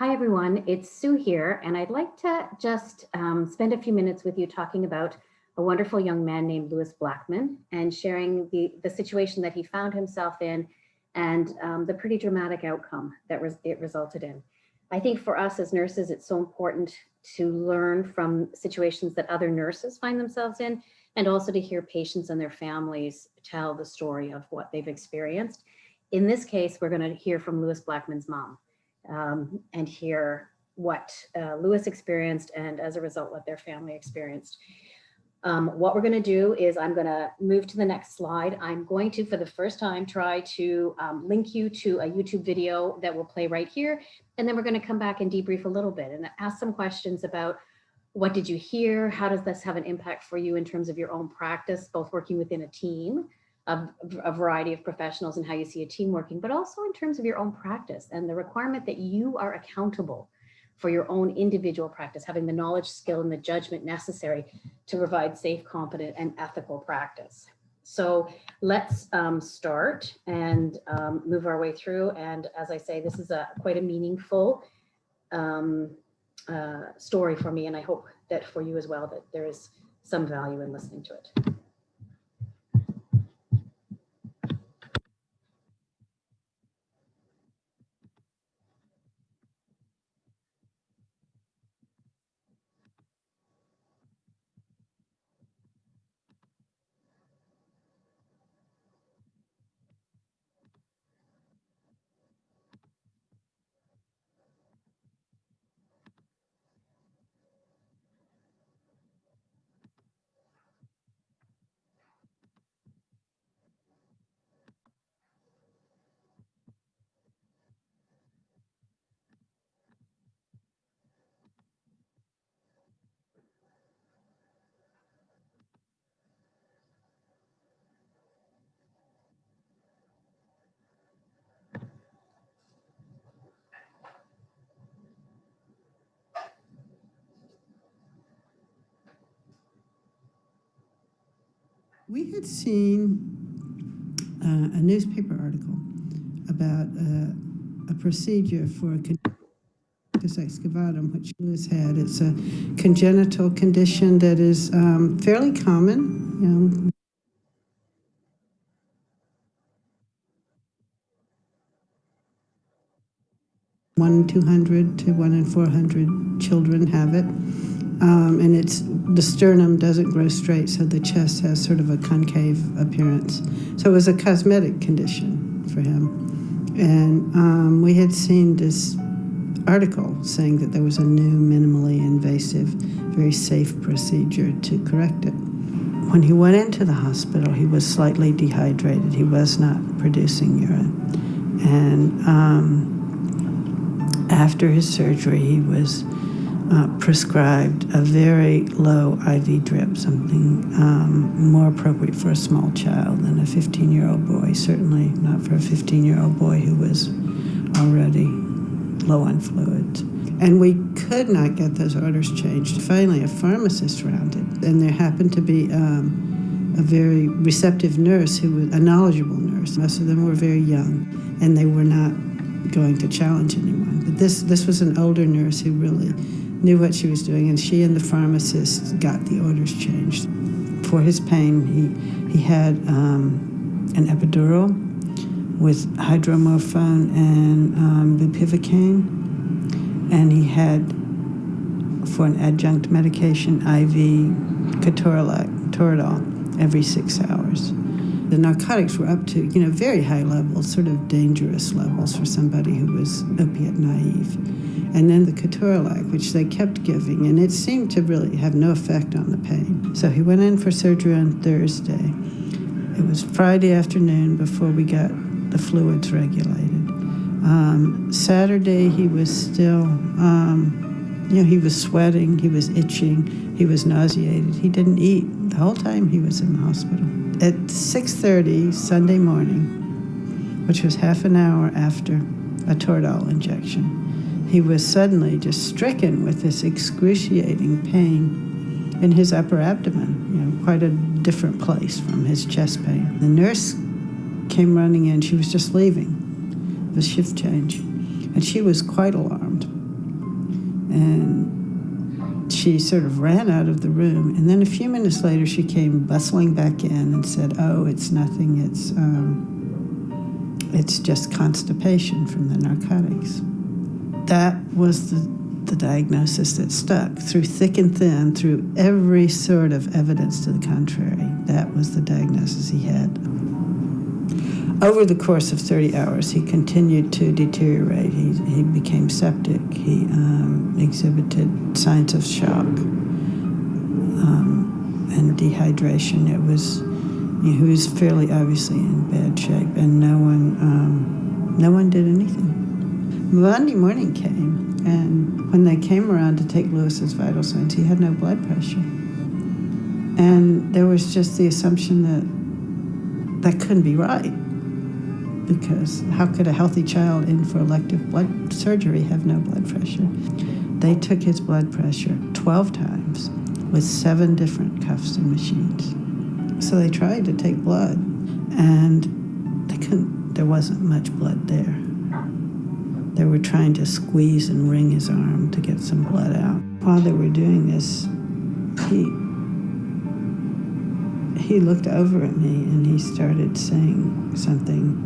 Hi, everyone. It's Sue here, and I'd like to just spend a few minutes with you talking about a wonderful young man named Louis Blackman and sharing the situation that he found himself in and the pretty dramatic outcome that it resulted in. I think for us as nurses, it's so important to learn from situations that other nurses find themselves in, and also to hear patients and their families tell the story of what they've experienced. In this case, we're going to hear from Louis Blackman's mom. And hear what Louis experienced and as a result what their family experienced. What we're going to do is I'm going to move to the next slide. I'm going to, for the first time, try to link you to a YouTube video that will play right here. And then we're going to come back and debrief a little bit and ask some questions about what did you hear? How does this have an impact for you in terms of your own practice, both working within a team of a variety of professionals and how you see a team working, but also in terms of your own practice and the requirement that you are accountable for your own individual practice, having the knowledge, skill, and the judgment necessary to provide safe, competent, and ethical practice. So let's start and move our way through. And as I say, this is quite a meaningful story for me, and I hope that for you as well, that there is some value in listening to it. We had seen a newspaper article about a procedure for appendicitis excavatum, which Louis had. It's a congenital condition that is fairly common. 1 in 200 to 1 in 400 children have it. And the sternum doesn't grow straight, so the chest has sort of a concave appearance. So it was a cosmetic condition for him. And we had seen this article saying that there was a new minimally invasive, very safe procedure to correct it. When he went into the hospital, he was slightly dehydrated. He was not producing urine. And after his surgery, he was prescribed a very low IV drip, something more appropriate for a small child than a 15-year-old boy, certainly not for a 15-year-old boy who was already low on fluids. And we could not get those orders changed. Finally, a pharmacist found it, and there happened to be a very receptive nurse who was a knowledgeable nurse. Most of them were very young, and they were not going to challenge anyone. But this was an older nurse who really knew what she was doing, and she and the pharmacist got the orders changed. For his pain, he had an epidural with hydromorphone and bupivacaine, and he had, for an adjunct medication, IV Toradol every 6 hours. The narcotics were up to, very high levels, sort of dangerous levels for somebody who was opiate naive. And then the ketorolac, which they kept giving, and it seemed to really have no effect on the pain. So he went in for surgery on Thursday. It was Friday afternoon before we got the fluids regulated. Saturday, he was still, he was sweating, he was itching, he was nauseated. He didn't eat the whole time he was in the hospital. At 6:30 Sunday morning, which was half an hour after a Toradol injection, he was suddenly just stricken with this excruciating pain in his upper abdomen, quite a different place from his chest pain. The nurse came running in. She was just leaving. It was shift change. And she was quite alarmed. And she sort of ran out of the room. And then a few minutes later, she came bustling back in and said, "Oh, it's nothing. It's just constipation from the narcotics." That was the diagnosis that stuck through thick and thin, through every sort of evidence to the contrary. That was the diagnosis he had. Over the course of 30 hours, he continued to deteriorate. He became septic. He exhibited signs of shock and dehydration. He was fairly obviously in bad shape, and no one did anything. Monday morning came, and when they came around to take Lewis's vital signs, he had no blood pressure. And there was just the assumption that couldn't be right, because how could a healthy child in for elective blood surgery have no blood pressure? They took his blood pressure 12 times with 7 different cuffs and machines. So they tried to take blood, and they couldn't. There wasn't much blood there. They were trying to squeeze and wring his arm to get some blood out. While they were doing this, he looked over at me and he started saying something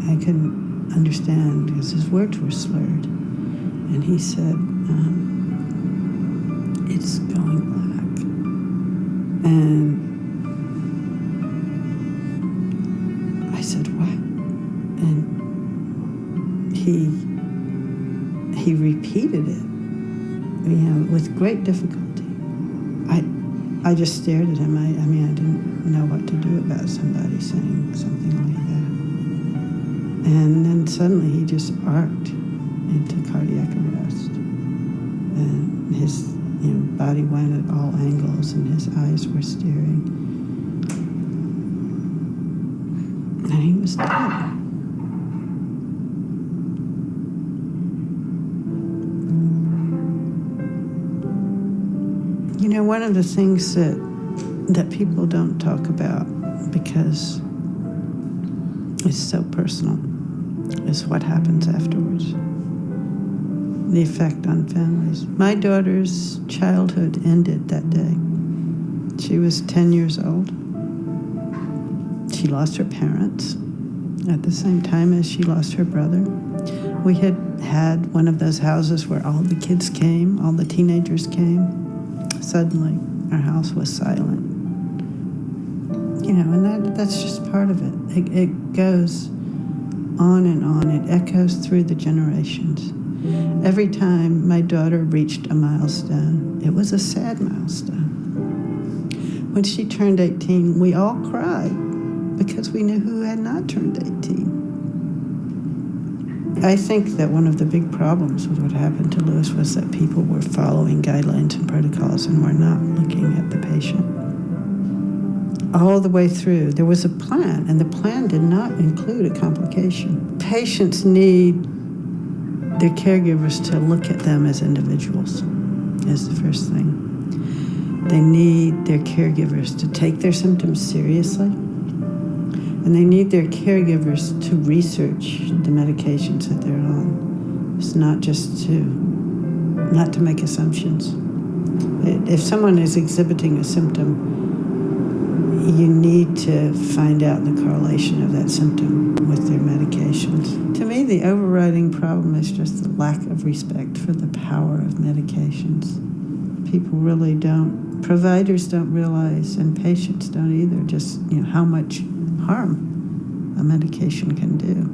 I couldn't understand because his words were slurred. And he said, "It's going black." And I said, "What?" And he repeated it, with great difficulty. I just stared at him. I didn't know what to do about somebody saying something like that. And then suddenly he just arced into cardiac arrest. And his body went at all angles, and his eyes were staring. And he was dead. One of the things that people don't talk about because it's so personal is what happens afterwards. The effect on families. My daughter's childhood ended that day. She was 10 years old. She lost her parents at the same time as she lost her brother. We had one of those houses where all the kids came, all the teenagers came. Suddenly, our house was silent. And that's just part of it. It goes on and on. It echoes through the generations. Every time my daughter reached a milestone, it was a sad milestone. When she turned 18, we all cried because we knew who had not turned 18. I think that one of the big problems with what happened to Lewis was that people were following guidelines and protocols and were not looking at the patient. All the way through, there was a plan, and the plan did not include a complication. Patients need their caregivers to look at them as individuals, is the first thing. They need their caregivers to take their symptoms seriously, and they need their caregivers to research the medications that they're on. It's not to make assumptions. If someone is exhibiting a symptom, you need to find out the correlation of that symptom with their medications. To me, the overriding problem is just the lack of respect for the power of medications. People really don't, providers don't realize, and patients don't either, just how much harm a medication can do.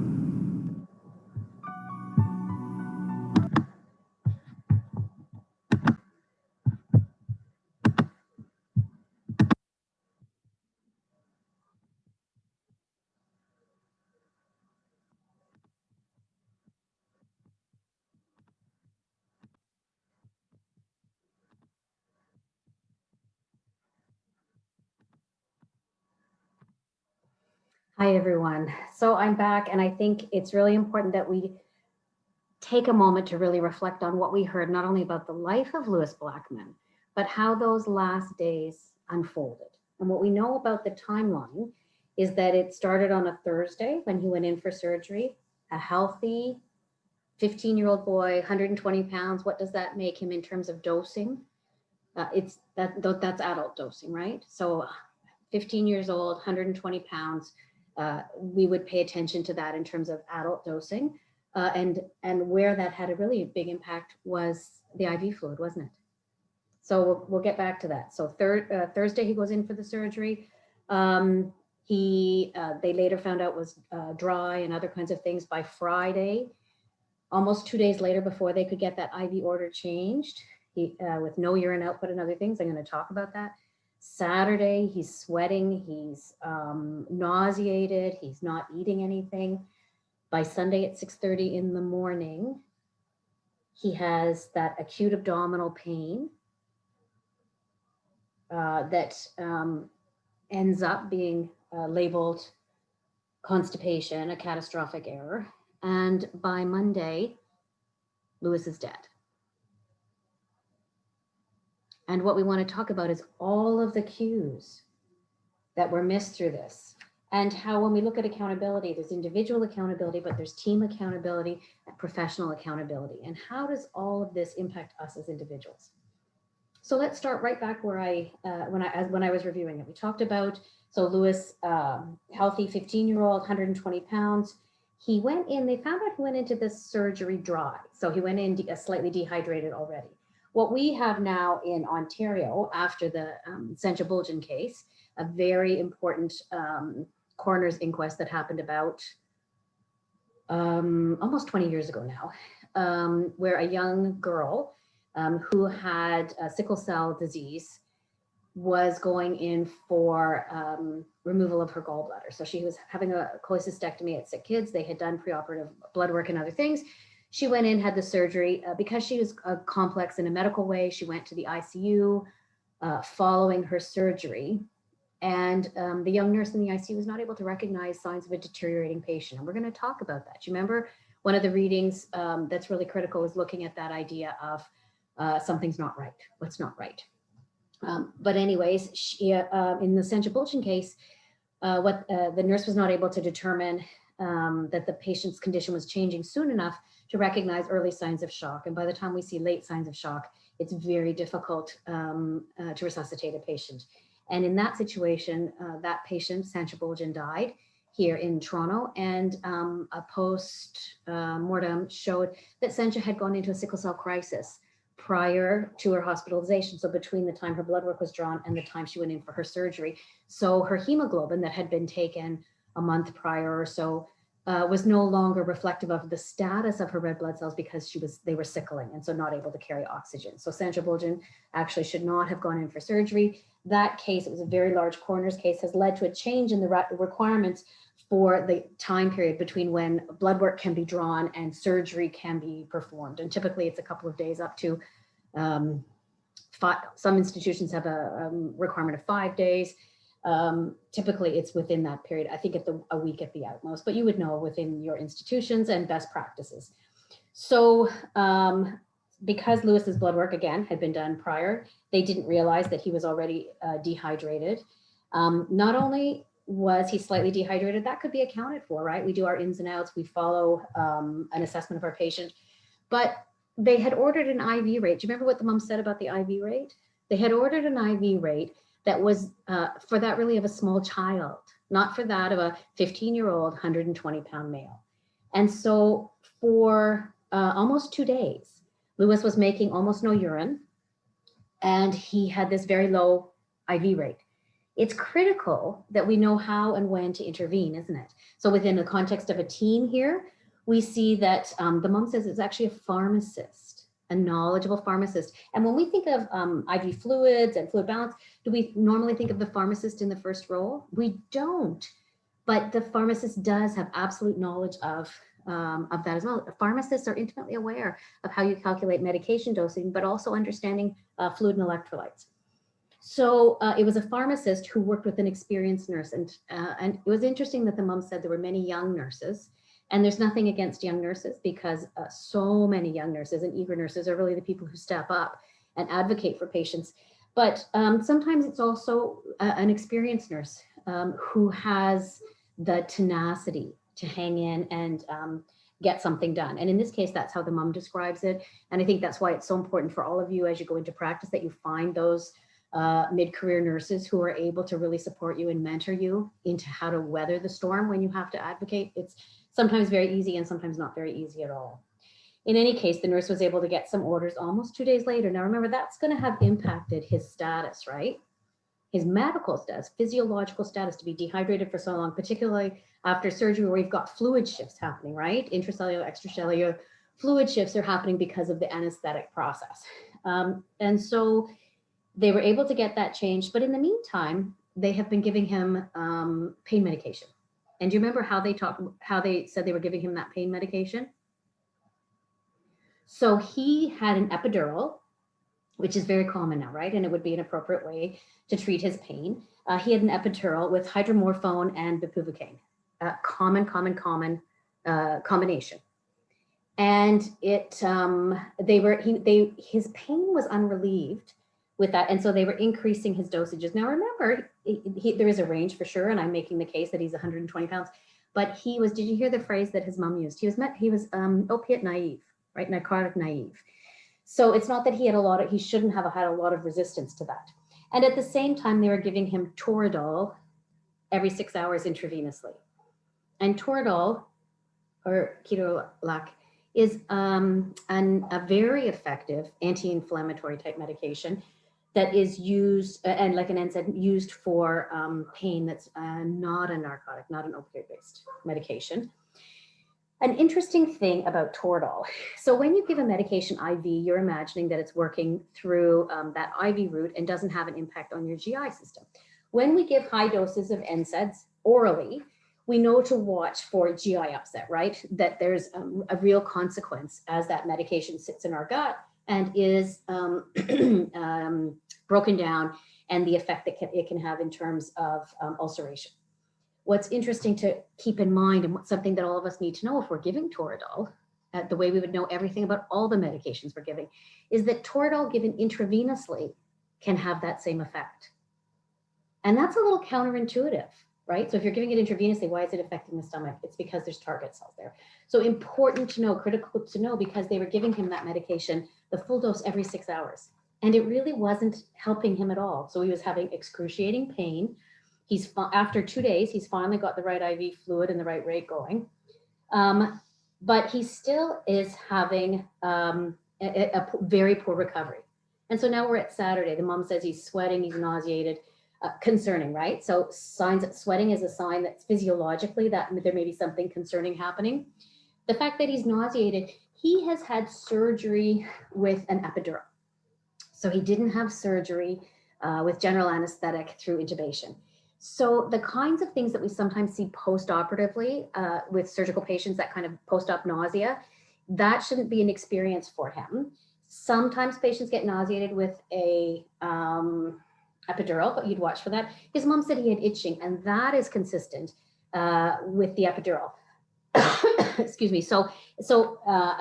Hi, everyone. So I'm back, and I think it's really important that we take a moment to really reflect on what we heard, not only about the life of Lewis Blackman, but how those last days unfolded. And what we know about the timeline is that it started on a Thursday when he went in for surgery, a healthy 15-year-old boy, 120 pounds, what does that make him in terms of dosing? That's adult dosing, right? So 15 years old, 120 pounds, we would pay attention to that in terms of adult dosing. And where that had a really big impact was the IV fluid, wasn't it? So we'll get back to that. So Thursday he goes in for the surgery. They later found out was dry and other kinds of things. By Friday, almost 2 days later, before they could get that IV order changed, with no urine output and other things. I'm going to talk about that. Saturday, he's sweating, he's nauseated, he's not eating anything. By Sunday at 6:30 in the morning, he has that acute abdominal pain that ends up being labeled constipation, a catastrophic error. And by Monday, Lewis is dead. And what we want to talk about is all of the cues that were missed through this, and how when we look at accountability, there's individual accountability, but there's team accountability and professional accountability. And how does all of this impact us as individuals? So let's start right back where when I was reviewing it. We talked about, so Lewis, healthy 15-year-old, 120 pounds. He went in, they found out he went into this surgery dry. So he went in slightly dehydrated already. What we have now in Ontario after the Sencha Bulgin case, a very important coroner's inquest that happened about almost 20 years ago now, where a young girl who had sickle cell disease was going in for removal of her gallbladder. So she was having a cholecystectomy at Sick Kids. They had done preoperative blood work and other things. She went in, had the surgery. Because she was complex in a medical way, she went to the ICU following her surgery. And the young nurse in the ICU was not able to recognize signs of a deteriorating patient. And we're going to talk about that. You remember one of the readings that's really critical is looking at that idea of something's not right. What's not right? But anyways, she, in the Sencha Bulgin case, the nurse was not able to determine that the patient's condition was changing soon enough to recognize early signs of shock. And by the time we see late signs of shock, it's very difficult to resuscitate a patient. And in that situation, that patient, Sencha Bulgin, died here in Toronto, and a post-mortem showed that Sencha had gone into a sickle cell crisis prior to her hospitalization. So between the time her blood work was drawn and the time she went in for her surgery. So her hemoglobin that had been taken a month prior or so was no longer reflective of the status of her red blood cells because they were sickling and so not able to carry oxygen. So Sencha Bulgin actually should not have gone in for surgery. That case, it was a very large coroner's case, has led to a change in the requirements for the time period between when blood work can be drawn and surgery can be performed. And typically it's a couple of days up to some institutions have a requirement of 5 days. Typically it's within that period. I think a week at the utmost, but you would know within your institutions and best practices. So because Lewis's blood work again had been done prior, they didn't realize that he was already dehydrated. Not only was he slightly dehydrated, that could be accounted for, right? We do our ins and outs, we follow an assessment of our patient, but they had ordered an IV rate. Do you remember what the mom said about the IV rate? They had ordered an IV rate that was for that really of a small child, not for that of a 15-year-old, 120-pound male. And so for almost 2 days, Lewis was making almost no urine, and he had this very low IV rate. It's critical that we know how and when to intervene, isn't it? So within the context of a team here, we see that the mom says it's actually a pharmacist, a knowledgeable pharmacist. And when we think of IV fluids and fluid balance, do we normally think of the pharmacist in the first role? We don't, but the pharmacist does have absolute knowledge of that as well. Pharmacists are intimately aware of how you calculate medication dosing, but also understanding fluid and electrolytes. So it was a pharmacist who worked with an experienced nurse. And it was interesting that the mom said there were many young nurses. And there's nothing against young nurses because so many young nurses and eager nurses are really the people who step up and advocate for patients. But sometimes it's also an experienced nurse who has the tenacity to hang in and get something done. And in this case, that's how the mom describes it. And I think that's why it's so important for all of you as you go into practice that you find those mid-career nurses who are able to really support you and mentor you into how to weather the storm when you have to advocate. It's sometimes very easy and sometimes not very easy at all. In any case, the nurse was able to get some orders almost 2 days later. Now remember, that's going to have impacted his status, right? His medical status, physiological status, to be dehydrated for so long, particularly after surgery where we've got fluid shifts happening, right? Intracellular, extracellular fluid shifts are happening because of the anesthetic process. And so they were able to get that changed. But in the meantime, they have been giving him pain medication. And do you remember how they said they were giving him that pain medication? So he had an epidural, which is very common now, right? And it would be an appropriate way to treat his pain. He had an epidural with hydromorphone and bupivacaine, common combination. And his pain was unrelieved with that. And so they were increasing his dosages. Now, remember, there is a range for sure. And I'm making the case that he's 120 pounds, but did you hear the phrase that his mom used? He was opiate naive, right? Narcotic naive. So it's not that he shouldn't have had a lot of resistance to that. And at the same time, they were giving him Toradol every 6 hours intravenously. And Toradol, or ketorolac, is a very effective anti-inflammatory type medication that is used, and like an NSAID, used for pain that's not a narcotic, not an opioid-based medication. An interesting thing about Toradol. So when you give a medication IV, you're imagining that it's working through that IV route and doesn't have an impact on your GI system. When we give high doses of NSAIDs orally, we know to watch for GI upset, right? That there's a real consequence as that medication sits in our gut and is broken down, and the effect that it can have in terms of ulceration. What's interesting to keep in mind, and something that all of us need to know if we're giving Toradol, the way we would know everything about all the medications we're giving, is that Toradol given intravenously can have that same effect. And that's a little counterintuitive, right? So if you're giving it intravenously, why is it affecting the stomach? It's because there's target cells there. So important to know, critical to know, because they were giving him that medication, the full dose every 6 hours. And it really wasn't helping him at all. So he was having excruciating pain. After 2 days, he's finally got the right IV fluid and the right rate going. But he still is having a very poor recovery. And so now we're at Saturday. The mom says he's sweating, he's nauseated, concerning, right? So signs that sweating is a sign that physiologically that there may be something concerning happening. The fact that he's nauseated, he has had surgery with an epidural. So he didn't have surgery with general anesthetic through intubation. So the kinds of things that we sometimes see post-operatively with surgical patients, that kind of post-op nausea, that shouldn't be an experience for him. Sometimes patients get nauseated with a epidural, but you'd watch for that. His mom said he had itching, and that is consistent with the epidural. Excuse me. So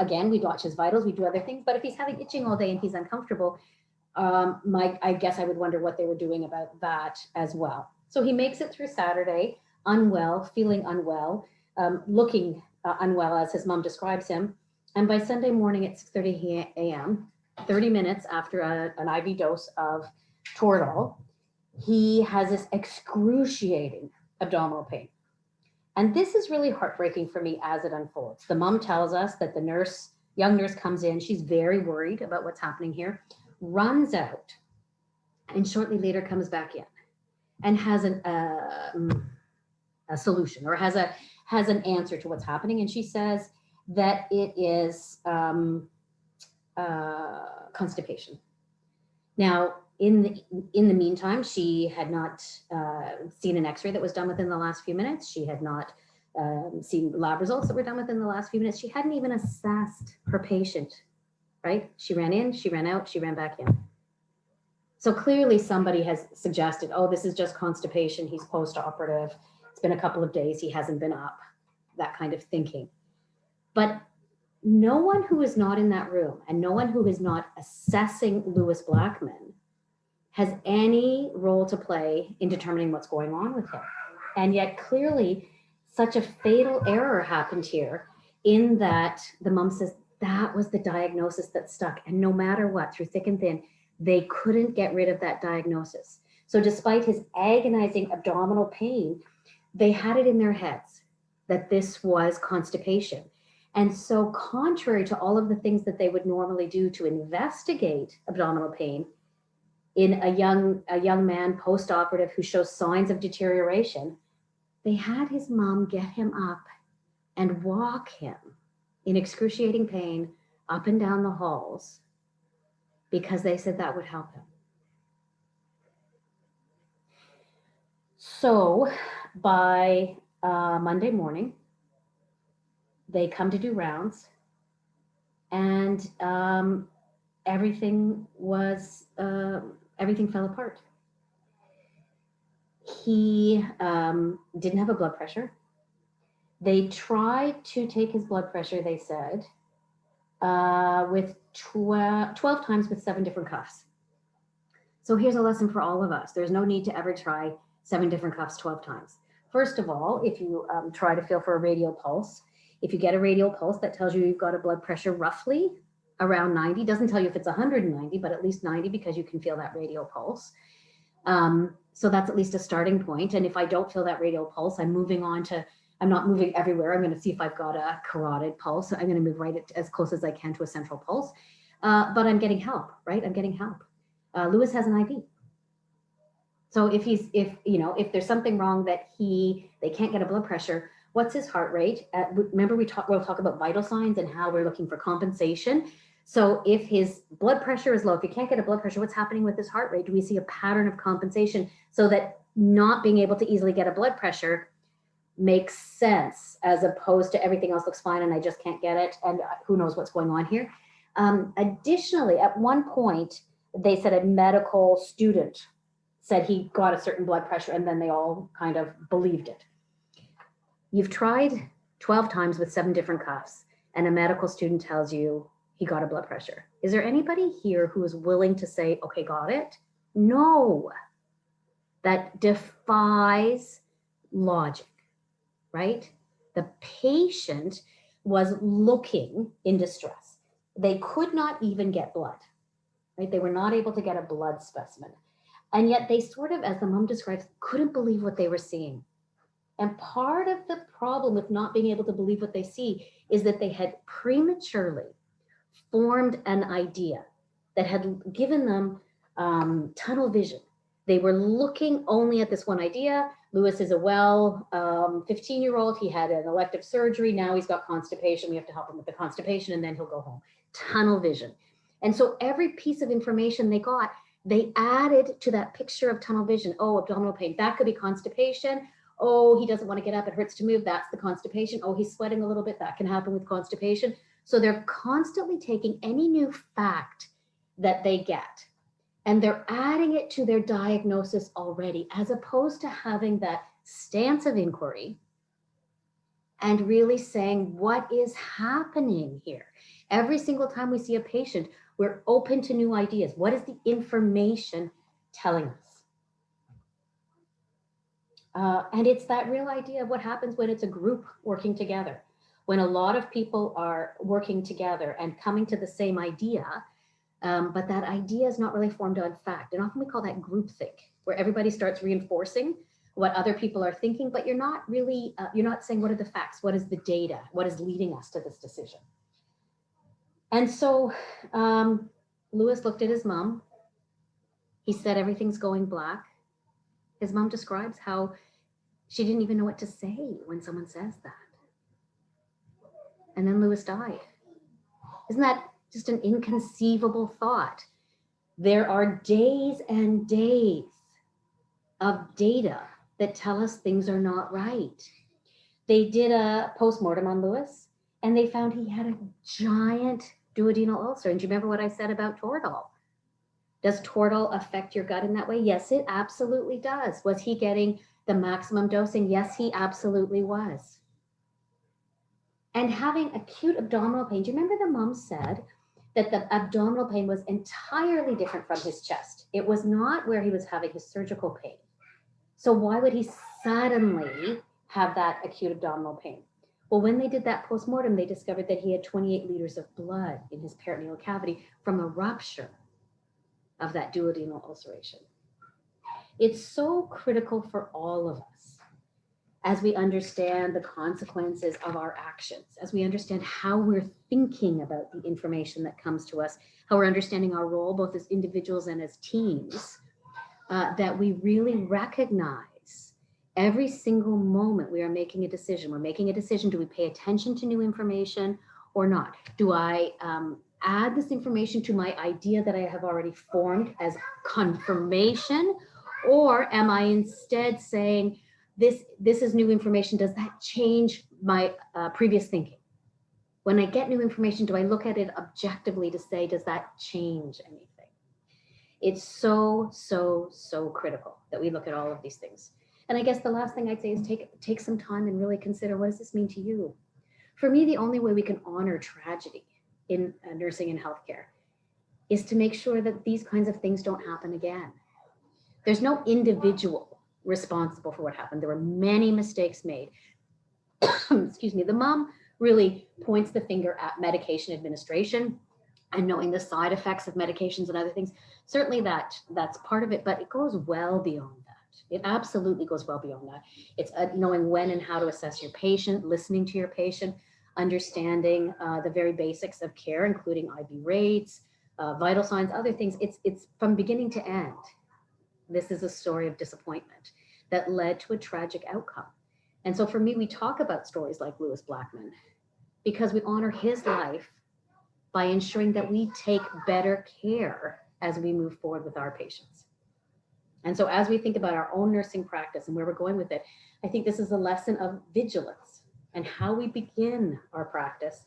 again, we'd watch his vitals, we do other things, but if he's having itching all day and he's uncomfortable, I guess I would wonder what they were doing about that as well. So he makes it through Saturday, unwell, feeling unwell, looking unwell as his mom describes him. And by Sunday morning at 6:30 a.m., 30 minutes after an IV dose of Toradol, he has this excruciating abdominal pain. And this is really heartbreaking for me as it unfolds. The mom tells us that the young nurse comes in, she's very worried about what's happening here, runs out, and shortly later comes back in and has a solution, or has an answer to what's happening. And she says that it is constipation. Now, in the meantime, she had not seen an x-ray that was done within the last few minutes. She had not seen lab results that were done within the last few minutes. She hadn't even assessed her patient, right? She ran in, she ran out, she ran back in. So clearly somebody has suggested, oh, this is just constipation. He's post-operative. It's been a couple of days. He hasn't been up, that kind of thinking. But no one who is not in that room and no one who is not assessing Louis Blackman has any role to play in determining what's going on with him. And yet clearly such a fatal error happened here in that the mom says that was the diagnosis that stuck. And no matter what, through thick and thin, they couldn't get rid of that diagnosis. So despite his agonizing abdominal pain, they had it in their heads that this was constipation. And so contrary to all of the things that they would normally do to investigate abdominal pain in a young man post-operative who shows signs of deterioration, they had his mom get him up and walk him in excruciating pain up and down the halls because they said that would help him. So by Monday morning, they come to do rounds, and everything fell apart. He didn't have a blood pressure. They tried to take his blood pressure, they said, with 12 times with 7 different cuffs. So here's a lesson for all of us. There's no need to ever try 7 different cuffs 12 times. First of all, if you try to feel for a radial pulse, if you get a radial pulse that tells you you've got a blood pressure roughly around 90, doesn't tell you if it's 190, but at least 90 because you can feel that radial pulse. So that's at least a starting point. And if I don't feel that radial pulse, I'm not moving everywhere. I'm going to see if I've got a carotid pulse. I'm going to move right as close as I can to a central pulse. But I'm getting help, right? I'm getting help. Lewis has an IV. So if there's something wrong that they can't get a blood pressure, what's his heart rate? Remember we'll talk about vital signs and how we're looking for compensation. So if his blood pressure is low, if you can't get a blood pressure, what's happening with his heart rate? Do we see a pattern of compensation so that not being able to easily get a blood pressure makes sense as opposed to everything else looks fine and I just can't get it and who knows what's going on here. Additionally, at one point, they said a medical student said he got a certain blood pressure and then they all kind of believed it. You've tried 12 times with 7 different cuffs and a medical student tells you he got a blood pressure. Is there anybody here who is willing to say, okay, got it? No. That defies logic, right? The patient was looking in distress. They could not even get blood, right? They were not able to get a blood specimen. And yet they sort of, as the mom describes, couldn't believe what they were seeing. And part of the problem with not being able to believe what they see is that they had prematurely formed an idea that had given them tunnel vision. They were looking only at this one idea. Lewis is a 15-year-old. He had an elective surgery. Now he's got constipation. We have to help him with the constipation and then he'll go home. Tunnel vision. And so every piece of information they got, they added to that picture of tunnel vision. Oh, abdominal pain, that could be constipation. Oh, he doesn't want to get up, it hurts to move, that's the constipation. Oh, he's sweating a little bit, that can happen with constipation. So they're constantly taking any new fact that they get and they're adding it to their diagnosis already, as opposed to having that stance of inquiry and really saying, what is happening here? Every single time we see a patient, we're open to new ideas. What is the information telling us? And it's that real idea of what happens when it's a group working together. When a lot of people are working together and coming to the same idea, but that idea is not really formed on fact. And often we call that groupthink, where everybody starts reinforcing what other people are thinking, but you're not really, you're not saying what are the facts, what is the data, what is leading us to this decision. And so Lewis looked at his mom. He said, everything's going black. His mom describes how she didn't even know what to say when someone says that. And then Lewis died. Isn't that just an inconceivable thought? There are days and days of data that tell us things are not right. They did a postmortem on Lewis and they found he had a giant duodenal ulcer. And do you remember what I said about Toradol? Does Toradol affect your gut in that way? Yes, it absolutely does. Was he getting the maximum dosing? Yes, he absolutely was. And having acute abdominal pain, do you remember the mom said that the abdominal pain was entirely different from his chest? It was not where he was having his surgical pain. So why would he suddenly have that acute abdominal pain? Well, when they did that postmortem, they discovered that he had 28 liters of blood in his peritoneal cavity from a rupture of that duodenal ulceration. It's so critical for all of us as we understand the consequences of our actions, as we understand how we're thinking about the information that comes to us, how we're understanding our role both as individuals and as teams, that we really recognize every single moment we are making a decision. We're making a decision, do we pay attention to new information or not? Do I add this information to my idea that I have already formed as confirmation? Or am I instead saying, this is new information, does that change my previous thinking? When I get new information, do I look at it objectively to say, does that change anything? It's so critical that we look at all of these things. And I guess the last thing I'd say is take some time and really consider, what does this mean to you? For me, the only way we can honor tragedy in nursing and healthcare is to make sure that these kinds of things don't happen again. There's no individual responsible for what happened. There were many mistakes made. Excuse me. The mom really points the finger at medication administration and knowing the side effects of medications and other things. Certainly that's part of it, but it goes well beyond that. It absolutely goes well beyond that. It's knowing when and how to assess your patient, listening to your patient, understanding the very basics of care, including IV rates, vital signs, other things. It's from beginning to end. This is a story of disappointment that led to a tragic outcome. And so for me, we talk about stories like Louis Blackman because we honor his life by ensuring that we take better care as we move forward with our patients. And so as we think about our own nursing practice and where we're going with it, I think this is a lesson of vigilance and how we begin our practice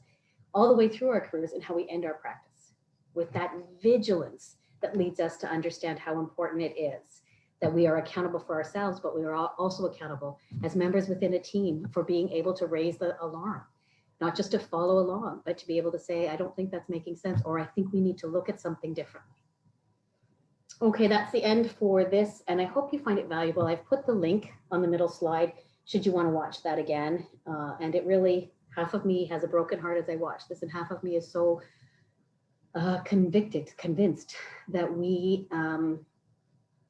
all the way through our careers and how we end our practice, with that vigilance that leads us to understand how important it is that we are accountable for ourselves, but we are also accountable as members within a team for being able to raise the alarm, not just to follow along, but to be able to say, I don't think that's making sense, or I think we need to look at something differently. Okay, that's the end for this, and I hope you find it valuable. I've put the link on the middle slide, should you want to watch that again. And it really, half of me has a broken heart as I watch this, and half of me is so convinced that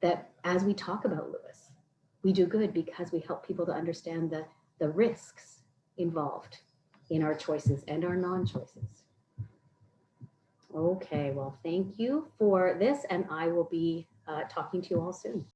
that as we talk about Louis, we do good because we help people to understand the risks involved in our choices and our non-choices. Okay, well, thank you for this, and I will be talking to you all soon.